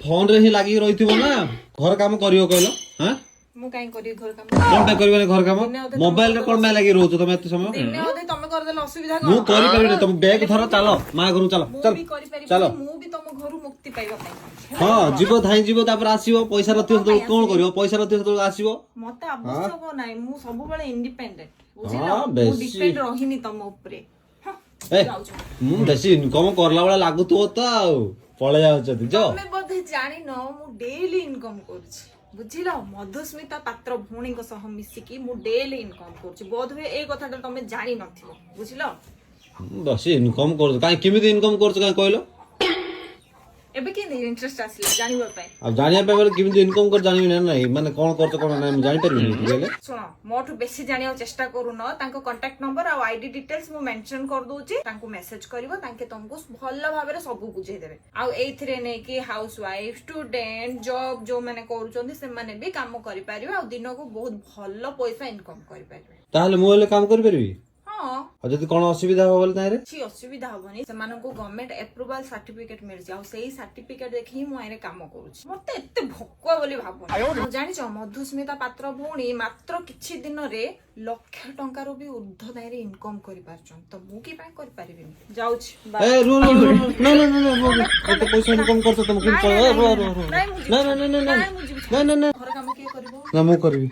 phone रे ही लागी रहिथिबो ना घर काम करियो कहलो हां मु काई करी घर काम कोन पे करबे घर काम मोबाइल रे कोन में लागी रहउछ तमे एते समय दिने ओदे तमे कर देले असुविधा मु करि परिबे तुम बैग धर चलो मां घरु चलो चल चलो मु भी तम घरु मुक्ति पाइबा पई हां जीवो धाई जीवो तापर आसीबो पैसा रथियो तो कोन करियो पैसा रथियो तो आसीबो मते आवश्यक नाही मु सब बेले इंडिपेंडेंट बुझिलो हां मु बेसी डिपेंड रहिनी तम ऊपरे ए बेसी इनकम करला वाला लागु तो पळे जाउछ जो तमे बोधे जानि न मु डेली इनकम करछि बुझिलो मधुस्मिता पात्र भौणी सह मिसिकी मु डेली इनकम करछि बोध हुए ए कथाटा तमे जानि नथिबो बुझिलो बस इनकम कर काई किमिति इनकम करछ काई कहलो एबे के इंटरेस्ट आसिला जानिबा पय अब जानिया पे बेले किमिति इनकम कर जानिबि ना नहीं माने कोन करछ कोन ना जानि परबि बुझले सुनो मोठु बेसी जानिया चेष्टा करू न तांको कांटेक्ट नंबर आ आईडी डिटेल्स मु मेंशन कर दोची तांको मेसेज करबो तांके तुमको भल्ला भाबरे सब बुझे देबे आ एथिरे नै कि हाउस वाइफ स्टूडेंट जॉब जो माने करूचंदी से माने भी काम करि परिबे आ दिनो को बहुत भल्ला पैसा इनकम करि परिबे ताहले मोले काम कर परबि हां आ जति कोन असुविधा हो बोले तारे छि असुविधा होबनी से मानको गवर्नमेंट अप्रूवल सर्टिफिकेट मिल जाउ सेही सर्टिफिकेट देखि मु आइरे काम करूछि मते एते भक्वा बोली भाबो जानि छ मधुस्मिता पात्र भौणी मात्र किछि दिन रे लाख टंका रो भी ऊर्ध्व दायरे इनकम करि पारछन त मु की पाए करि परिबिनी जाउछि ए रो रो नो कते पैसा इनकम करछ तुम किन रो रो ना ना ना ना ना ना ना घर काम के करबो ना मु करबी